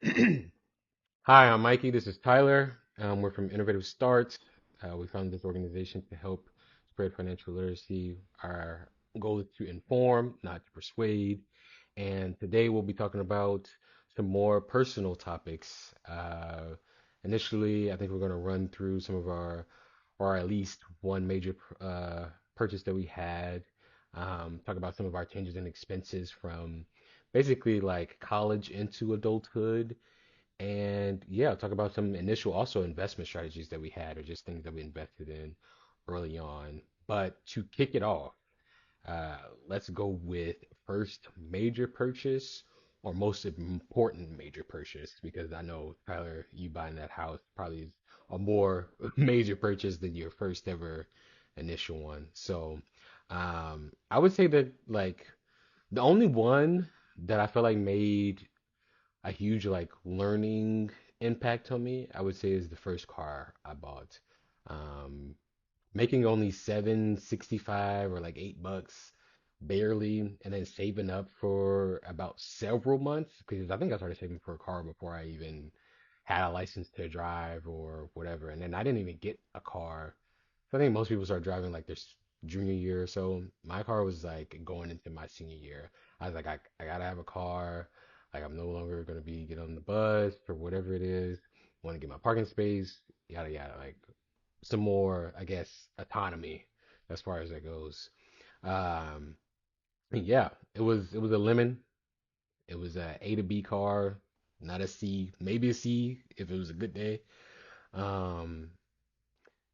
Hi, I'm Mikey. This is Tyler. We're from Innovative Starts. We founded this organization to help spread financial literacy. Our goal is to inform, not to persuade. And today we'll be talking about some more personal topics. Initially, I think we're going to run through some of or at least one major purchase that we had. Talk about some of our changes in expenses from basically like college into adulthood and yeah, talk about some initial also investment strategies that we had or just things that we invested in early on. But to kick it off, uh, let's go with first major purchase or most important major purchase because I know Tyler, you buying that house probably is a more major purchase than your first ever initial one. So I would say that like the only one that I feel like made a huge like learning impact on me, I would say is the first car I bought. Um, Making only 765 or like $8 barely, and then saving up for about several months because I think I started saving for a car before I even had a license to drive or whatever. And then I didn't even get a car. So I think most people start driving like their junior year or so. My car was like going into my senior year. I was like, I gotta have a car. Like I'm no longer gonna be get on the bus or whatever it is. Want to get my parking space, yada yada. Like some more, I guess, autonomy as far as that goes. Um, yeah, it was a lemon. It was a to B car, not a C, maybe a C if it was a good day. Um,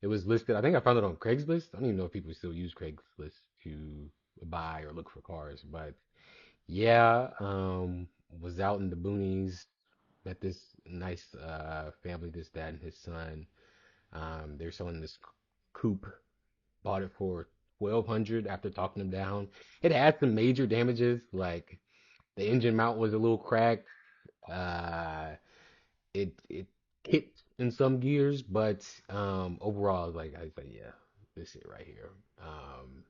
it was listed. I think I found it on Craigslist. I don't even know if people still use Craigslist to buy or look for cars, but yeah, was out in the boonies, met this nice family, this dad and his son. They're selling this coupe. Bought it for 1,200 after talking them down. It had some major damages, like the engine mount was a little cracked. Uh, it hit in some gears, but overall, I was like, yeah, this is it right here. Um,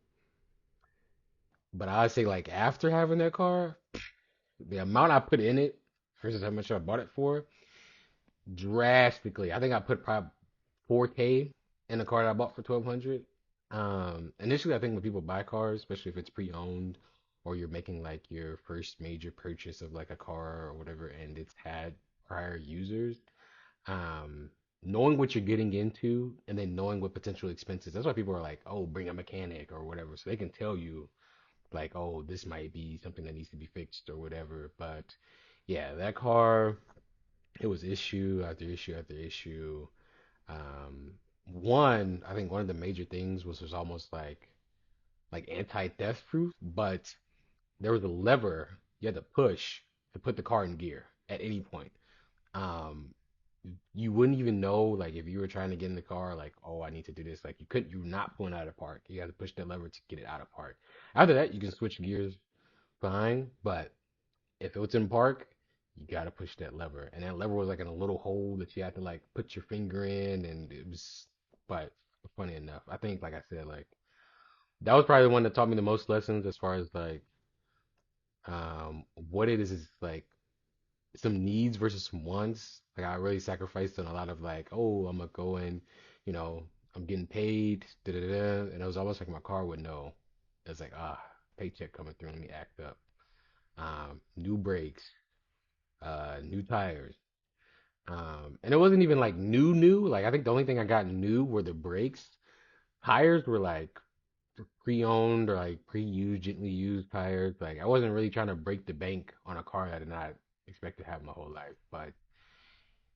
but I'd say like after having that car, the amount I put in it versus how much I bought it for, drastically. I think I put probably 4K in a car that I bought for 1,200. Initially, I think when people buy cars, especially if it's pre-owned or you're making like your first major purchase of like a car or whatever, and it's had prior users, um, knowing what you're getting into and then knowing what potential expenses. That's why people are like, oh, bring a mechanic or whatever, so they can tell you like, oh, this might be something that needs to be fixed or whatever. But yeah, that car, it was issue after issue after issue. I think one of the major things was almost like anti-theft proof, but there was a lever you had to push to put the car in gear at any point. Um, you wouldn't even know like if you were trying to get in the car, like, oh, I need to do this. Like you're not pulling out of park. You had to push that lever to get it out of park. After that, you can switch gears fine, but if it was in park, you gotta push that lever. And that lever was like in a little hole that you had to like put your finger in, and it was. But funny enough, I think like I said, like that was probably the one that taught me the most lessons as far as like what it is like some needs versus some wants. Like I really sacrificed on a lot of like, oh, I'm gonna go in, you know, I'm getting paid, da da da, and it was almost like my car would know. It's like paycheck coming through, let me act up. New brakes, new tires. And it wasn't even like new. Like I think the only thing I got new were the brakes. Tires were like pre-owned or like pre-used, gently used tires. Like I wasn't really trying to break the bank on a car I did not expect to have my whole life. But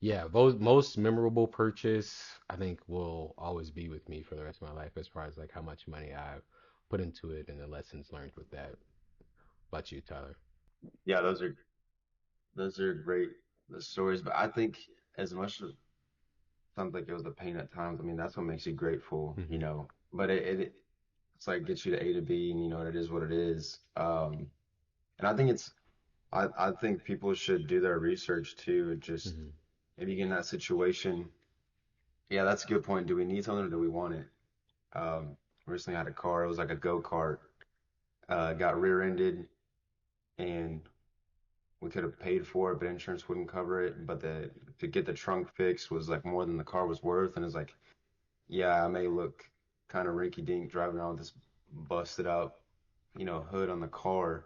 yeah, those most memorable purchase I think will always be with me for the rest of my life as far as like how much money I've put into it and the lessons learned with that. About you, Tyler? Yeah, those are great stories, but I think as much as sounds like it was a pain at times, I mean that's what makes you grateful, you Hmm. know. But it's like gets you to A to B, and you know it is what it is. And I think I think people should do their research too. Just Hmm. if you get in that situation, yeah, that's a good point. Do we need something or do we want it? Recently I had a car. It was like a go-kart. Got rear-ended and we could have paid for it, but insurance wouldn't cover it. But the to get the trunk fixed was like more than the car was worth. And it's like, yeah, I may look kind of rinky-dink driving around with this busted out, hood on the car,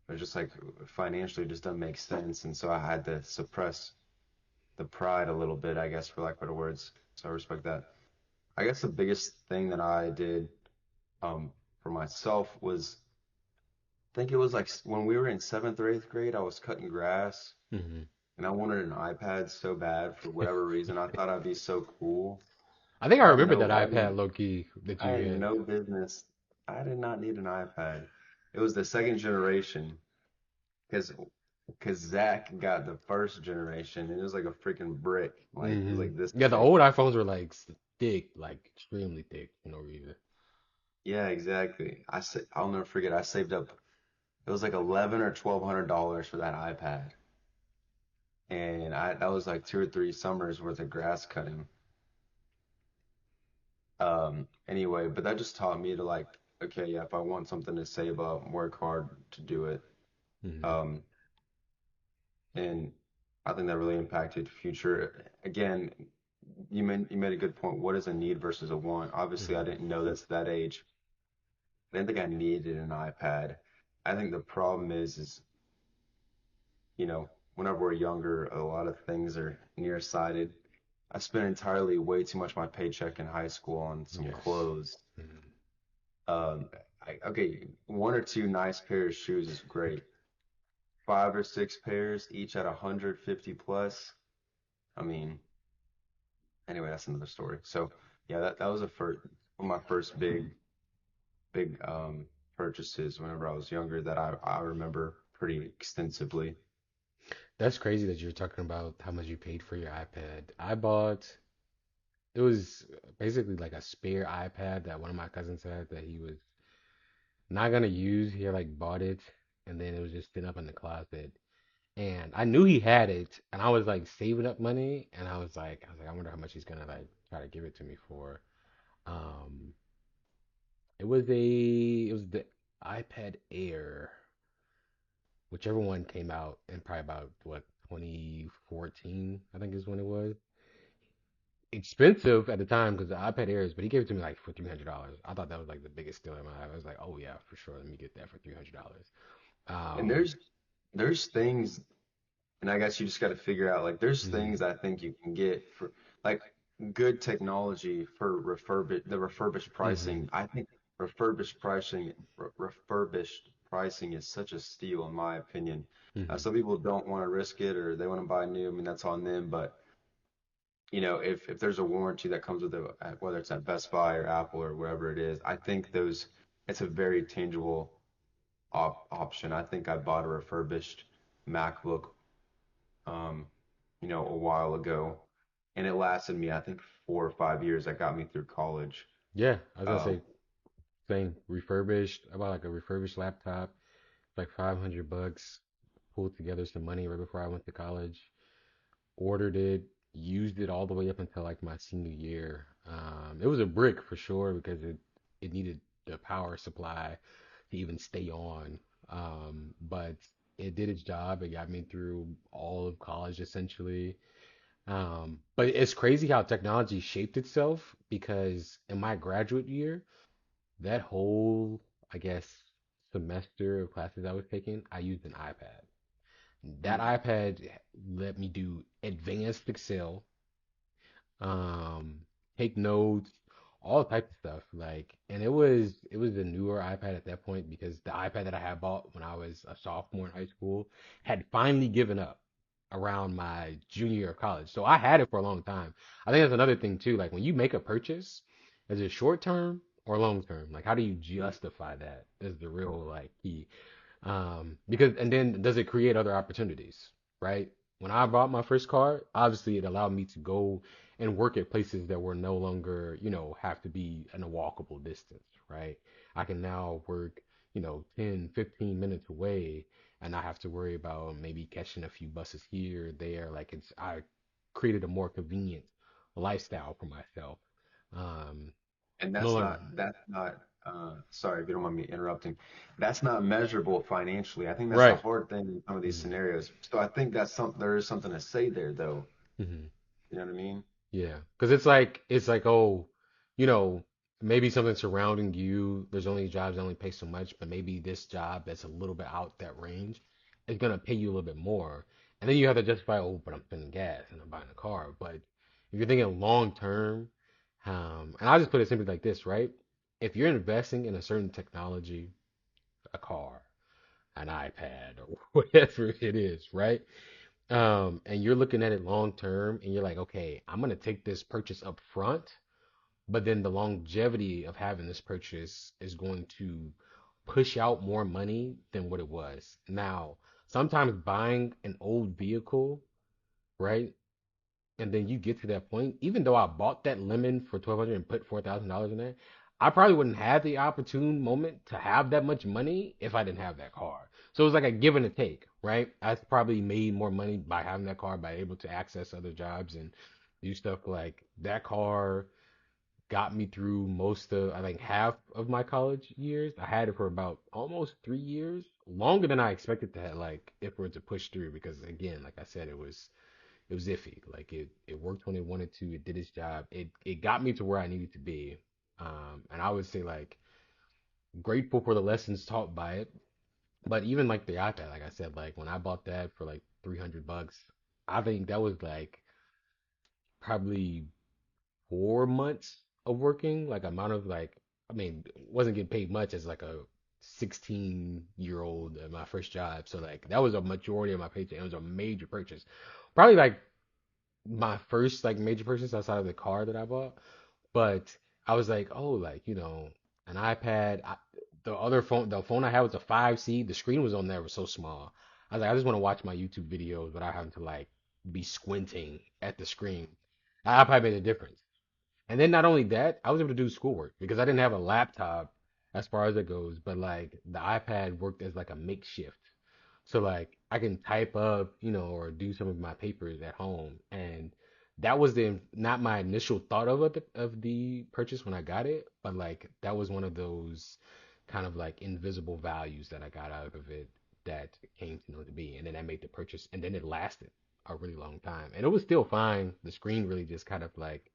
but just like financially, it just doesn't make sense. And so I had to suppress the pride a little bit, I guess, for lack of better words. So I respect that. I guess the biggest thing that I did for myself was, I think it was like when we were in seventh or eighth grade, I was cutting grass Hmm. and I wanted an iPad so bad for whatever reason. I thought I'd be so cool. I think I I had remember no, that I had, iPad low key that I you had had. no business. I did not need an iPad. It was the second generation because Zach got the first generation and it was like a freaking brick. Like it was Hmm. like this Yeah, the thick. old iPhones were like thick, like extremely thick for no reason. Yeah, exactly. I'll never forget. I saved up. It was like 11 or $1,200 for that iPad, and I that was like 2 or 3 summers worth of grass cutting. Anyway, but that just taught me to like, okay, yeah, if I want something to save up, work hard to do it. Hmm. Um, and I think that really impacted future. Again, you made a good point. What is a need versus a want? Obviously, I Hmm. didn't know this at that age. I didn't think I needed an iPad. I think the problem is whenever we're younger, a lot of things are nearsighted. I spent entirely way too much of my paycheck in high school on some Yes. clothes. Hmm. Okay, one or two nice pairs of shoes is great. 5 or 6 pairs, each at 150 plus. I mean, anyway, that's another story. So yeah, that was one of my first big purchases whenever I was younger that I remember pretty extensively. That's crazy that you're talking about how much you paid for your iPad. I bought, it was basically like a spare iPad that one of my cousins had that he was not gonna use. He had like bought it and then it was just sitting up in the closet. And I knew he had it and I was like saving up money and I was like, I wonder how much he's gonna like try to give it to me for. Um, it was the iPad Air, whichever one came out in probably about what 2014, I think is when it was. Expensive at the time because the iPad Airs, but he gave it to me like for $300. I thought that was like the biggest steal in my life. I was like, oh yeah, for sure, let me get that for $300. And Um, there's things, and I guess you just got to figure out like there's mhm, things I think you can get for like good technology for the refurbished mhm, pricing. I think refurbished pricing is such a steal in my opinion. mhm, Some people don't want to risk it or they want to buy new. I mean, that's on them. But if there's a warranty that comes with it, whether it's at Best Buy or Apple or wherever it is, I think those it's a very tangible option. I think I bought a refurbished MacBook um, a while ago, and it lasted me, I think, 4 or 5 years. That got me through college. yeah, I was gonna Um, say same refurbished. I bought like a refurbished laptop, like $500. Pulled together some money right before I went to college. Ordered it, used it all the way up until like my senior year. It was a brick for sure because it needed the power supply to even stay on. But it did its job. It got me through all of college essentially. But it's crazy how technology shaped itself because in my graduate year, that whole, I guess, semester of classes I was taking, I used an iPad. That iPad let me do advanced Excel, um, take notes, all types of stuff. Like, and it was a newer iPad at that point because the iPad that I had bought when I was a sophomore in high school had finally given up around my junior year of college. So I had it for a long time. I think that's another thing too. Like when you make a purchase, is it short term or long term? Like how do you justify that? Is the real like key. Because and then does it create other opportunities, right? When I bought my first car, obviously it allowed me to go and work at places that were no longer, have to be in a walkable distance, right? I can now work, 10, 15 minutes away and not have to worry about maybe catching a few buses here or there. Like I created a more convenient lifestyle for myself. Um, and no that's longer. not sorry if you don't mind me interrupting. That's not measurable financially. I think that's the Right. hard thing in some of these Hmm. scenarios. So I think there is something to say there though. Hmm. You know what I mean? Yeah, because it's like oh, you know, maybe something surrounding you. There's only jobs that only pay so much, but maybe this job that's a little bit out that range is gonna pay you a little bit more, and then you have to justify, oh, but I'm spending gas and I'm buying a car. But if you're thinking long term, and I'll just put it simply like this, right? If you're investing in a certain technology, a car, an iPad, or whatever it is, right? And you're looking at it long term and you're like, okay, I'm gonna take this purchase up front, but then the longevity of having this purchase is going to push out more money than what it was. Now, sometimes buying an old vehicle, right? And then you get to that point, even though I bought that lemon for 1,200 and put $4,000 in there, I probably wouldn't have the opportune moment to have that much money if I didn't have that car. So it was like a give and a take, right? I probably made more money by having that car, by able to access other jobs and do stuff like that car got me through most of, I think, half of my college years. I had it for about almost 3 years, longer than I expected to have, like, if we were to push through, because again, like I said, it was iffy. Like it worked when it wanted to. It did its job. It got me to where I needed to be. And I would say like grateful for the lessons taught by it. But even like the iPad, like I said, like when I bought that for like $300, I think that was like probably 4 months of working. Like amount of like, I mean, wasn't getting paid much as like a 16-year-old at my first job. So like that was a majority of my paycheck. It was a major purchase. Probably like my first like major purchase outside of the car that I bought. But I was like, oh, like an iPad. The phone I had was a 5C. The screen was on there was so small. I was like, I just want to watch my YouTube videos without having to like be squinting at the screen. The iPad made a difference. And then not only that, I was able to do schoolwork because I didn't have a laptop as far as it goes, but like the iPad worked as like a makeshift. So like I can type up, or do some of my papers at home. And that was the not my initial thought of the purchase when I got it, but like that was one of those kind of like invisible values that I got out of it that came to know to be. And then I made the purchase and then it lasted a really long time. And it was still fine. The screen really just kind of like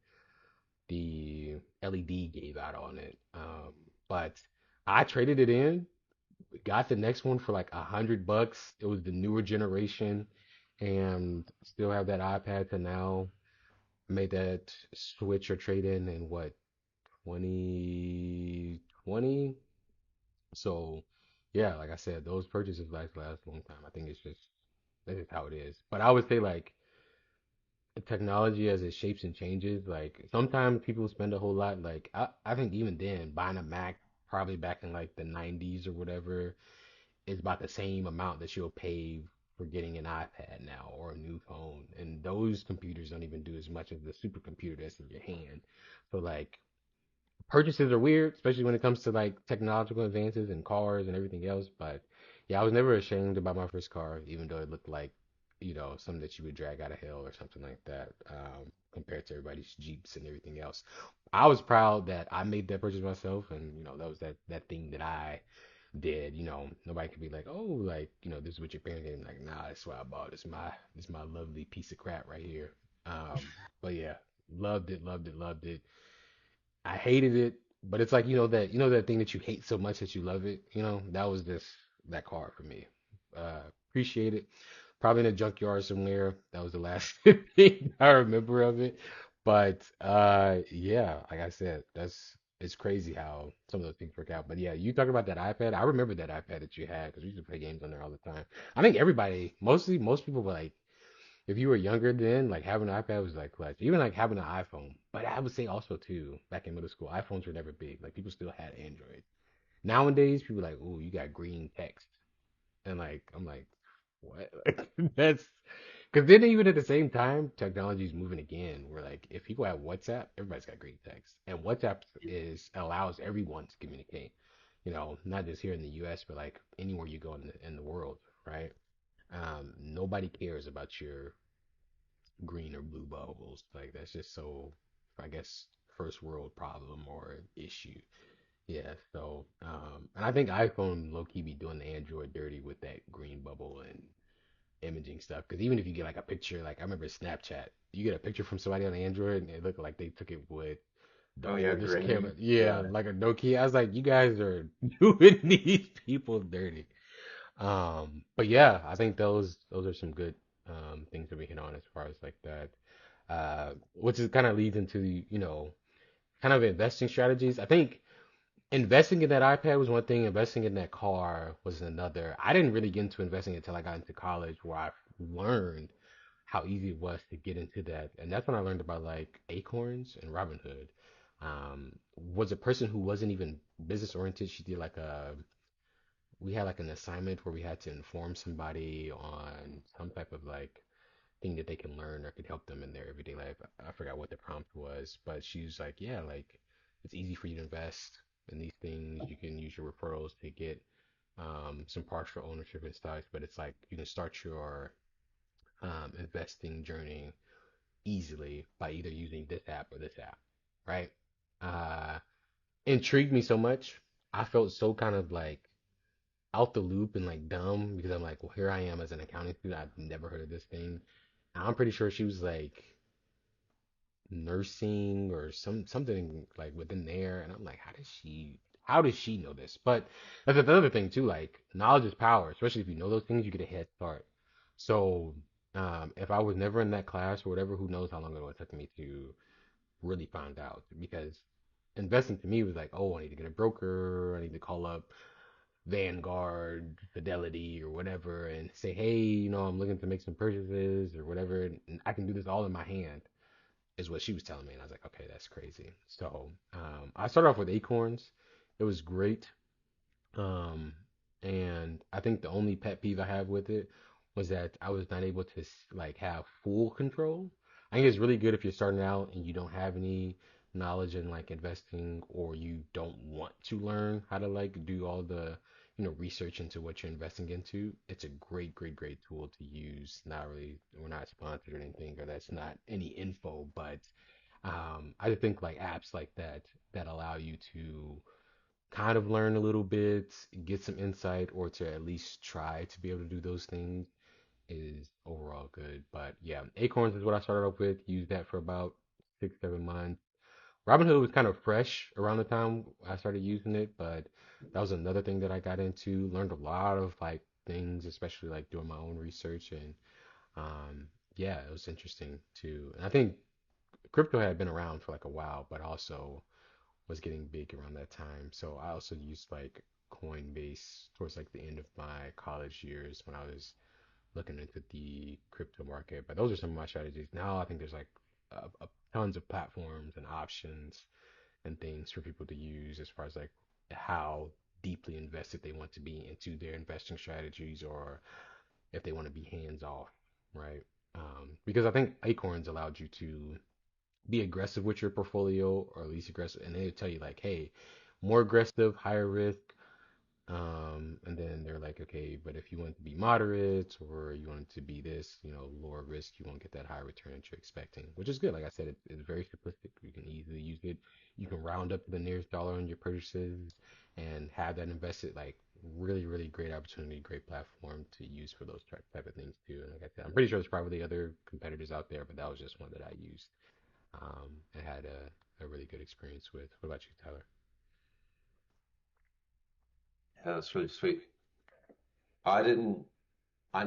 the LED gave out on it. But I traded it in, got the next one for like $100. It was the newer generation, and still have that iPad to now. Made that switch or trade in what 2020. So yeah, like I said, those purchases last a long time. I think it's just that's just how it is. But I would say like technology as it shapes and changes. Like sometimes people spend a whole lot. Like I think even then, buying a Mac probably back in like the 90s or whatever is about the same amount that you'll pay for getting an iPad now or a new phone. And those computers don't even do as much as the supercomputer that's in your hand. So like purchases are weird, especially when it comes to like technological advances and cars and everything else. But yeah, I was never ashamed about my first car, even though it looked like, something that you would drag out of hell or something like that, compared to everybody's Jeeps and everything else. I was proud that I made that purchase myself, and that was that thing that I did. Nobody could be like, oh, like, this is what your parents did. Like, nah, that's what I bought. It's my lovely piece of crap right here. But yeah, loved it, loved it, loved it. I hated it, but it's like that thing that you hate so much that you love it. That was that car for me. Appreciate it. Probably in a junkyard somewhere. That was the last thing I remember of it. But yeah, like I said, it's crazy how some of those things work out. But yeah, you talking about that iPad? I remember that iPad that you had because we used to play games on there all the time. I think everybody, mostly most people were like if you were younger then, like having an iPad was like clutch. Even like having an iPhone. But I would say also too, back in middle school, iPhones were never big. Like people still had Android. Nowadays, people are like, "Ooh, you got green text," and like I'm like, "What?" Like that's because then even at the same time, technology is moving again. Where like if people have WhatsApp, everybody's got green text, and WhatsApp is allows everyone to communicate. Not just here in the U.S., but like anywhere you go in the world, right? Nobody cares about your green or blue bubbles. Like that's just so, I guess, first world problem or issue. Yeah, so and I think iPhone low key be doing the Android dirty with that green bubble and imaging stuff. Because even if you get like a picture, like I remember Snapchat, you get a picture from somebody on Android and it looked like they took it with the Oh yeah, oldest camera. grainy. Yeah, Yeah. like a Nokia. I was like, you guys are doing these people dirty. But yeah, I think those are some good things to be hit on as far as like that. Which is kind of leads into, kind of investing strategies. I think investing in that iPad was one thing, investing in that car was another. I didn't really get into investing until I got into college where I learned how easy it was to get into that. And that's when I learned about like Acorns and Robinhood. Was a person who wasn't even business oriented. She did like we had like an assignment where we had to inform somebody on some type of like thing that they can learn or could help them in their everyday life. I forgot what the prompt was, but she was like, yeah, like it's easy for you to invest in these things. You can use your referrals to get some partial ownership and stuff, but it's like you can start your investing journey easily by either using this app or this app, right? Uh, Intrigued me so much. I felt so kind of like out the loop and like dumb because I'm like, well, here I am as an accounting student. I've never heard of this thing. And I'm pretty sure she was like nursing or something like within there, and I'm like, how does she know this? But that's another thing too. Like knowledge is power, especially if you know those things, you get a head start. So if I was never in that class or whatever, who knows how long it would have taken me to really find out because investing to me was like, oh, I need to get a broker, I need to call up Vanguard, Fidelity, or whatever, and say, hey, I'm looking to make some purchases or whatever, and I can do this all in my hand, is what she was telling me, and I was like, okay, that's crazy. So I started off with Acorns. It was great, um, and I think the only pet peeve I have with it was that I was not able to like have full control. I think it's really good if you're starting out and you don't have any knowledge in like investing or you don't want to learn how to like do all the research into what you're investing into. It's a great, great, great tool to use. Not really, we're not sponsored or anything, or that's not any info, but I think like apps like that allow you to kind of learn a little bit, get some insight, or to at least try to be able to do those things is overall good. But yeah, Acorns is what I started off with. Used that for about 6, 7 months. Robinhood was kind of fresh around the time I started using it, but that was another thing that I got into. Learned a lot of like things, especially like doing my own research and yeah, it was interesting too. And I think crypto had been around for like a while, but also was getting big around that time. So I also used like Coinbase towards like the end of my college years when I was looking into the crypto market. But those are some of my strategies. Now I think there's like tons of platforms and options and things for people to use as far as like how deeply invested they want to be into their investing strategies or if they want to be hands off, right? Because I think Acorns allowed you to be aggressive with your portfolio or at least aggressive, and they tell you like, hey, more aggressive, higher risk. And then they're like, okay, but if you want to be moderate or you want it to be this, lower risk, you won't get that high return that you're expecting, which is good. Like I said, it's very simplistic. You can easily use it. You can round up to the nearest dollar on your purchases and have that invested. Like really, really great opportunity, great platform to use for those type of things too. And like I said, I'm pretty sure there's probably other competitors out there, but that was just one that I used and had a really good experience with. What about you, Tyler? Yeah, that's really sweet. I didn't. I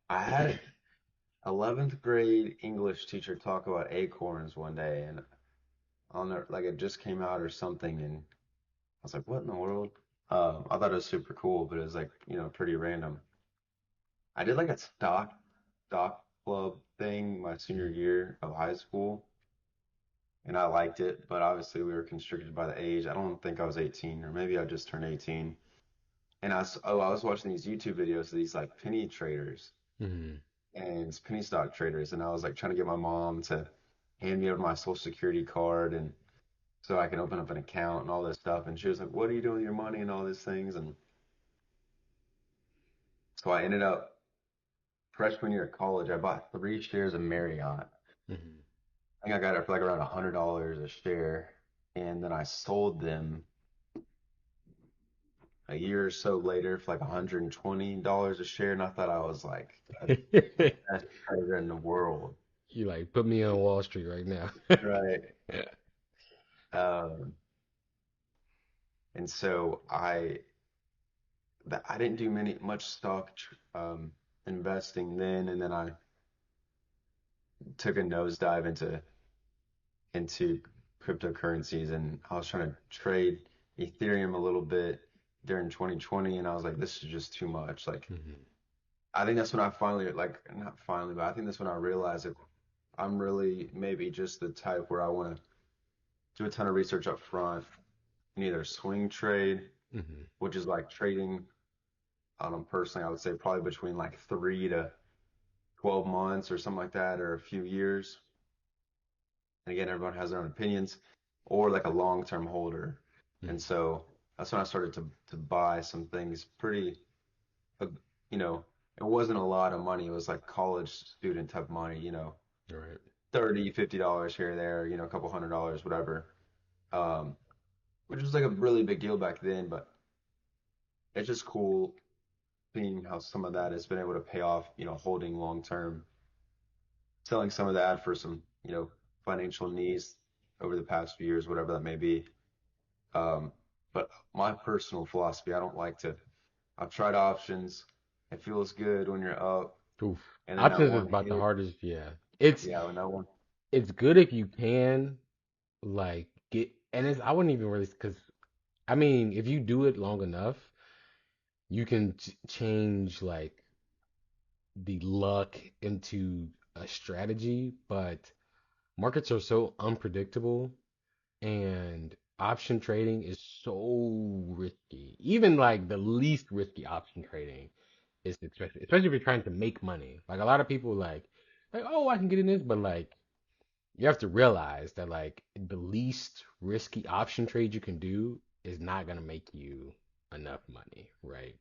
had an 11th grade English teacher talk about acorns one day, and on there, like it just came out or something, and I was like, what in the world? I thought it was super cool, but it was like, pretty random. I did like a stock club thing my senior Mm, year of high school, and I liked it, but obviously we were constricted by the age. I don't think I was 18, or maybe I just turned 18. And I was watching these YouTube videos of these like penny traders mm, and penny stock traders, and I was like trying to get my mom to hand me over my social security card and so I can open up an account and all this stuff. And she was like, "What are you doing with your money and all these things?" And so I ended up freshman year of college. I bought 3 shares of Marriott. mm, I think I got it for like around $100 a share. and then I sold them a year or so later for like $120 a share, and I thought I was like the best trader in the world. You like put me on Wall Street right now. Right. Um, and so I didn't do much stock investing then, and then I took a nosedive into cryptocurrencies, and I was trying to trade Ethereum a little bit during 2020, and I was like, this is just too much. Like, Mhm. I think that's when I finally, like, not finally, but I think that's when I realized that I'm really maybe just the type where I want to do a ton of research up front and either swing trade, Mhm. which is like trading on them personally, I would say probably between like 3 to 12 months or something like that, or a few years. And again, everyone has their own opinions, or like a long-term holder. And Mhm. so that's when I started to buy some things pretty, uh, you know, it wasn't a lot of money. It was like college student type money, All right. 30, $50 here or there, a couple $100, whatever. Um, which was like a really big deal back then, but it's just cool seeing how some of that has been able to pay off, holding long term, selling some of that for some, financial needs over the past few years, whatever that may be. Um, but my personal philosophy, I don't like to, I've tried options. It feels good when you're up, Oof. and then that Options is one about the hit. hardest. Yeah. It's Yeah, when that one, it's good if you can like get, and it's I wouldn't even really because I mean if you do it long enough, you can change like the luck into a strategy, but markets are so unpredictable and option trading is so risky. Even like the least risky option trading is especially if you're trying to make money. Like a lot of people like oh I can get in this, but like you have to realize that like the least risky option trade you can do is not gonna make you enough money, right?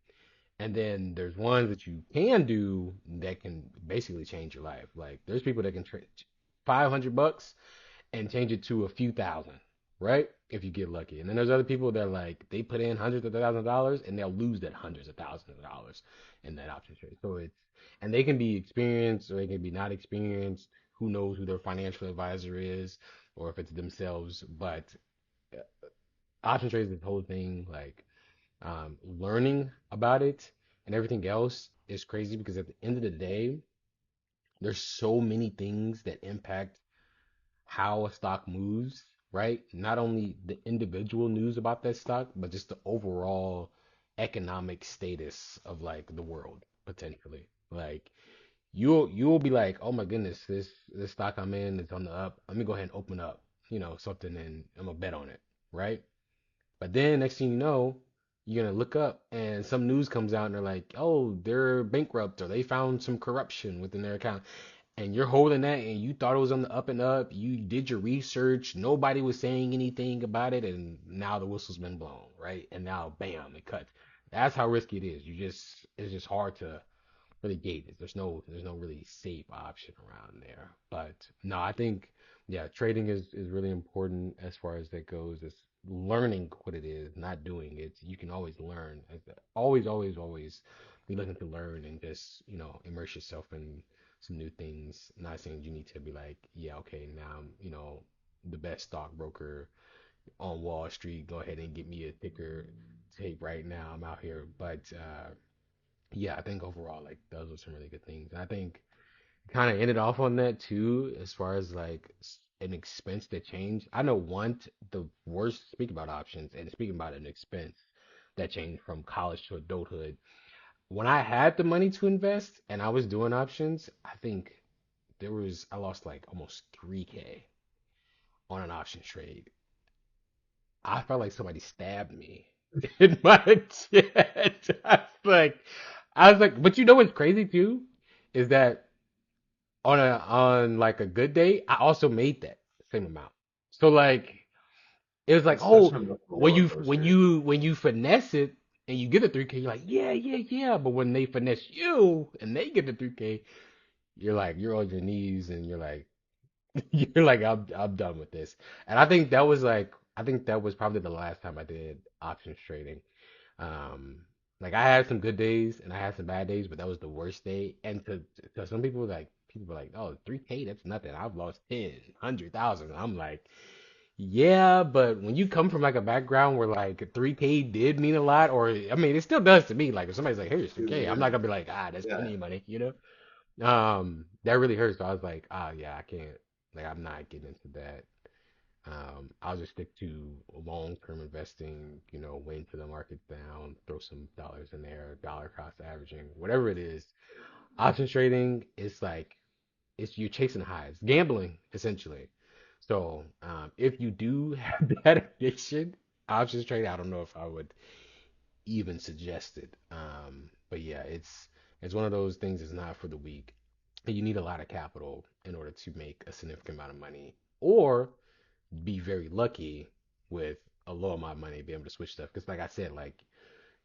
And then there's ones that you can do that can basically change your life. Like there's people that can trade $500 and change it to a few thousand, right? If you get lucky. And then there's other people that like they put in hundreds of thousands of dollars and they'll lose that hundreds of thousands of dollars in that option trade. So it's and they can be experienced or they can be not experienced. Who knows who their financial advisor is or if it's themselves. But uh, option trade is this whole thing like learning about it and everything else is crazy because at the end of the day, there's so many things that impact how a stock moves, right? Not only the individual news about that stock, but just the overall economic status of like the world potentially. Like you'll be like, oh my goodness, this stock I'm in is on the up. Let me go ahead and open up, something and I'm gonna bet on it, right? But then next thing you know, you're gonna look up and some news comes out and they're like, oh, they're bankrupt or they found some corruption within their account and you're holding that and you thought it was on the up and up, you did your research, nobody was saying anything about it, and now the whistle's been blown, right? And now bam, it cuts. That's how risky it is. It's just hard to really gauge it. There's no really safe option around there. But no, I think yeah, trading is really important as far as that goes. It's learning what it is, not doing it. You can always learn. Always, always, always be looking to learn and just, immerse yourself in some new things. Not saying you need to be like, yeah, okay, now I'm, the best stockbroker on Wall Street. Go ahead and get me a ticker tape right now. I'm out here. But yeah, I think overall, like those were some really good things. And I think kind of ended off on that too, as far as like an expense that changed. I know the worst, speaking about options and speaking about an expense that changed from college to adulthood. When I had the money to invest and I was doing options, I think I lost like almost 3K on an option trade. I felt like somebody stabbed me in my chest. I was like, but you know what's crazy too? Is that on like a good day, I also made that same amount. So like it was like, that's such oh, an emotional roller coaster. when you finesse it and you get a 3K, you're like, yeah, yeah, yeah. But when they finesse you and they get the 3K, you're like, you're on your knees and you're like, you're like, I'm done with this. And I think that was like, I think that was probably the last time I did options trading. Um, like I had some good days and I had some bad days, but that was the worst day. And to some people, like people were like, "Oh, 3K, that's nothing. I've lost 10, 100,000." I'm like, "Yeah, but when you come from like a background where like 3K did mean a lot, or I mean, it still does to me. Like if somebody's like, "Here's 3K," I'm not gonna be like, "Ah, that's Yeah. plenty of money," you know? That really hurts. So I was like, "Ah, yeah, I can't. Like I'm not getting into that." I'll just stick to long-term investing, wait until the market's down, throw some dollars in there, dollar cost averaging, whatever it is. Options trading is like it's you're chasing highs, gambling essentially. So if you do have that addiction, options trading, I don't know if I would even suggest it. But yeah, it's one of those things that's not for the weak. You need a lot of capital in order to make a significant amount of money, or be very lucky with a low amount of money, be able to switch stuff. Because like I said, like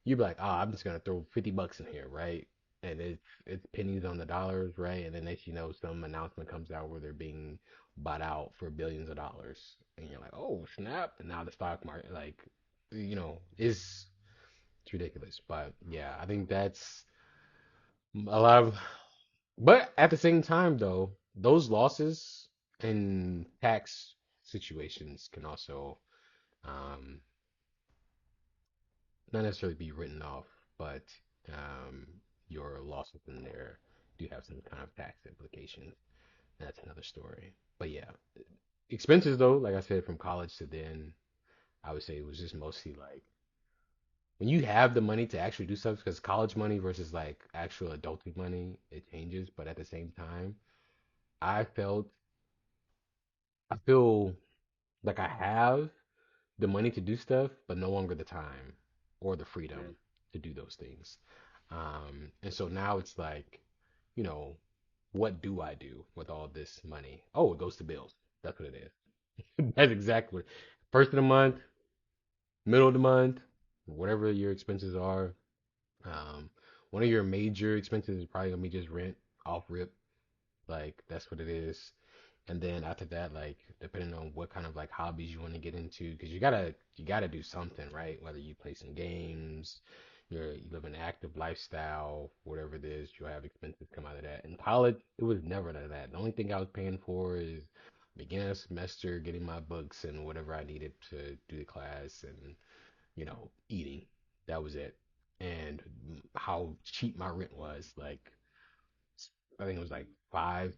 you'd be like, oh, I'm just gonna throw $50 in here, right? And it's pennies on the dollars, right? And then next you know, some announcement comes out where they're being bought out for billions of dollars, and you're like, oh snap! And now the stock market, like, is it's ridiculous. But yeah, I think that's a lot of. But at the same time, though, those losses in tax situations can also um, not necessarily be written off, but um, your losses in there do have some kind of tax implications. That's another story. But yeah, expenses though, like I said, from college to then, I would say it was just mostly like when you have the money to actually do stuff, because college money versus like actual adulting money, it changes. But at the same time, I felt, I feel like I have the money to do stuff, but no longer the time or the Mm. freedom to do those things. And so now it's like, you know, what do I do with all this money? Oh, it goes to bills. That's what it is. That's exactly what. First of the month, middle of the month, whatever your expenses are. Um, one of your major expenses is probably gonna be just rent off rip. Like that's what it is. And then after that, like depending on what kind of like hobbies you want to get into, because you gotta do something, right? Whether you play some games, you live an active lifestyle, whatever it is, you'll have expenses come out of that. In college, it was never none of that. The only thing I was paying for is beginning of semester, getting my books and whatever I needed to do the class, and eating. That was it. And how cheap my rent was, like I think it was like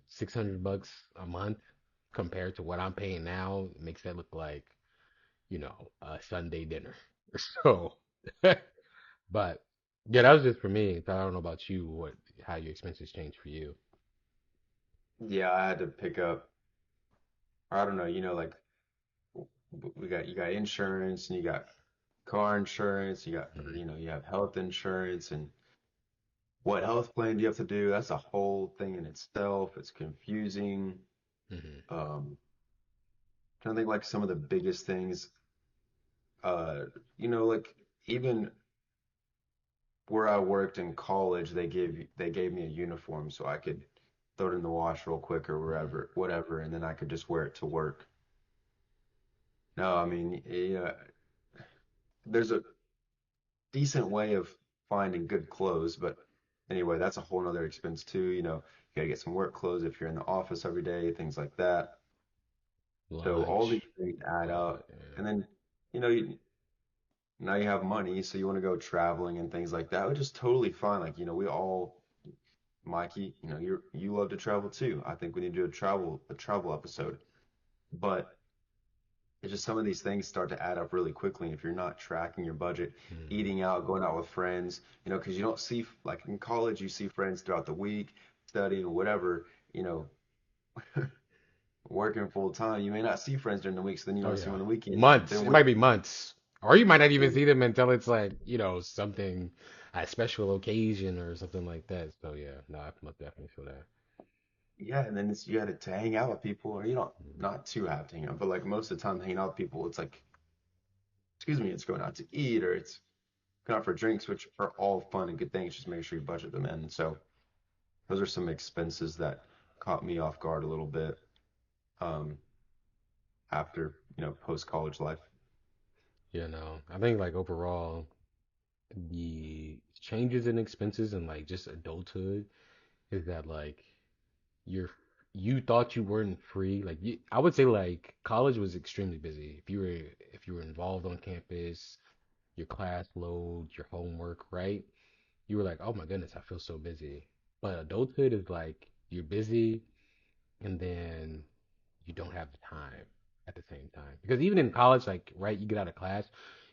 600 bucks a month compared to what I'm paying now. It makes that look like, a Sunday dinner. So, but yeah, that was just for me. So I don't know about you, how your expenses changed for you. Yeah, I had to pick up, I don't know, like we got you got insurance and you got car insurance, you got Hmm. you have health insurance and what health plan do you have to do? That's a whole thing in itself. It's confusing. Hmm. Trying to think like some of the biggest things. Uh, like even where I worked in college, they gave me a uniform so I could throw it in the wash real quick or Hmm. wherever, whatever, and then I could just wear it to work. No, I mean, yeah, there's a decent way of finding good clothes, but anyway, that's a whole nother expense too. You gotta get some work clothes if you're in the office every day, things like that. So all these Lunch, things add all that. up, Yeah. and then you know you now you have money, so you want to go traveling and things like that, which is totally fine. Like we all, Mikey, you love to travel too. I think we need to do a travel episode, but it's just some of these things start to add up really quickly if you're not tracking your budget, Hmm. eating out, going out with friends, because you don't see, like in college, you see friends throughout the week, studying, whatever, you know, working full time. You may not see friends during the week, so then you Oh don't see them yeah, on the weekends. months. Then It what? might be months, or you might not even see them until it's like something, a special occasion or something like that. So yeah, no, I most definitely feel that. Yeah, and then you had to hang out with people, or you don't, Mhm. not too have to hang out, but like most of the time hanging out with people, it's like, excuse me, it's going out to eat or it's going out for drinks, which are all fun and good things. Just make sure you budget them in. So those are some expenses that caught me off guard a little bit. Um, After post college life. You know, I think like overall the changes in expenses and like just adulthood is that like you're you thought you weren't free. Like I would say like college was extremely busy. If you were involved on campus, your class load, your homework, right? You were like, oh my goodness, I feel so busy. But adulthood is like you're busy and then you don't have the time at the same time. Because even in college, like, right, you get out of class,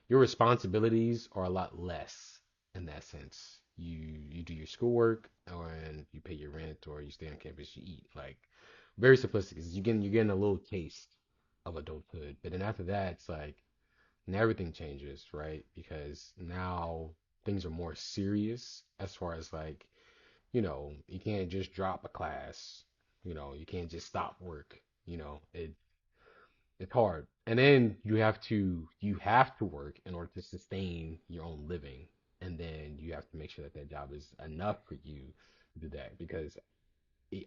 your responsibilities are a lot less in that sense. You do your schoolwork or and you pay your rent or you stay on campus, you eat. Like very simplistic. 'Cause you're getting a little taste of adulthood. But then after that, it's like now everything changes, right? Because now things are more serious as far as like, you can't just drop a class, you can't just stop work, it's hard. And then you have to work in order to sustain your own living. And then you have to make sure that that job is enough for you to do that. Because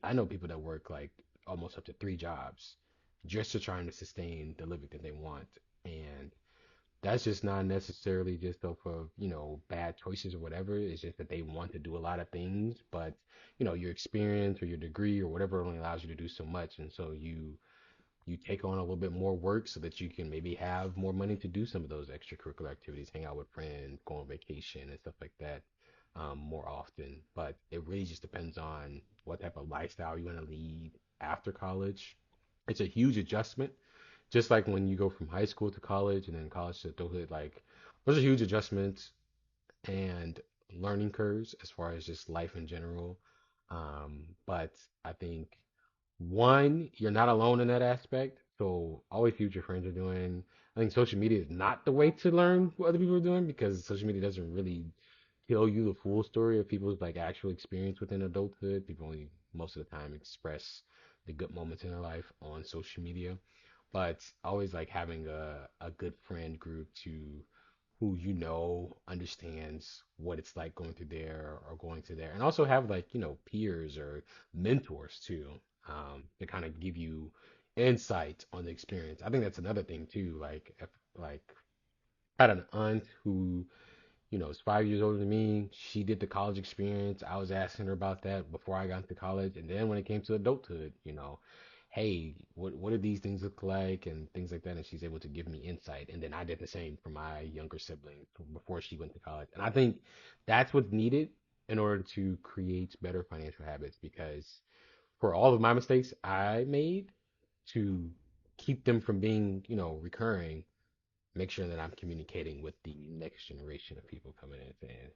I know people that work like almost up to three jobs just to trying to sustain the living that they want. And that's just not necessarily just off of, bad choices or whatever. It's just that they want to do a lot of things, but your experience or your degree or whatever only allows you to do so much. And so you take on a little bit more work so that you can maybe have more money to do some of those extracurricular activities, hang out with friends, go on vacation and stuff like that, more often. But it really just depends on what type of lifestyle you want to lead after college. It's a huge adjustment, just like when you go from high school to college and then college to adulthood. Like those are huge adjustments and learning curves as far as just life in general. But I think one, you're not alone in that aspect. So always see what your friends are doing. I think social media is not the way to learn what other people are doing because social media doesn't really tell you the full story of people's like actual experience within adulthood. People only most of the time express the good moments in their life on social media. But always like having a good friend group to who understands what it's like going through there or going to there, and also have like peers or mentors too, to kind of give you insight on the experience. I think that's another thing too. Like if like I had an aunt who is 5 years older than me. She did the college experience. I was asking her about that before I got into college, and then when it came to adulthood, hey, what do these things look like and things like that, and she's able to give me insight. And then I did the same for my younger sibling before she went to college. And I think that's what's needed in order to create better financial habits because for all of my mistakes I made to keep them from being, recurring, make sure that I'm communicating with the next generation of people coming in saying,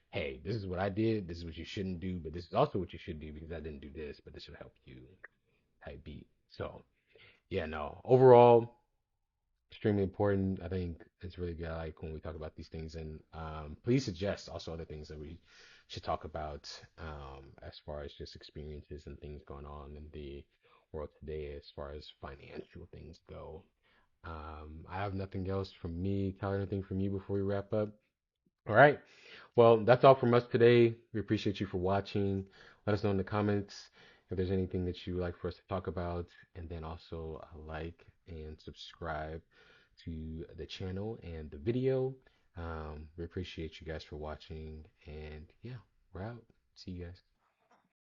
hey, this is what I did, this is what you shouldn't do, but this is also what you should do because I didn't do this, but this will help you type beat. So yeah, no. Overall, extremely important. I think it's really good. I like when we talk about these things, and please suggest also other things that we should talk about, as far as just experiences and things going on in the world today, as far as financial things go. I have nothing else from me. Tyler, anything from you before we wrap up? All right. Well, that's all from us today. We appreciate you for watching. Let us know in the comments if there's anything that you would like for us to talk about, and then also like and subscribe to the channel and the video. We appreciate you guys for watching, and yeah, we're out. See you guys.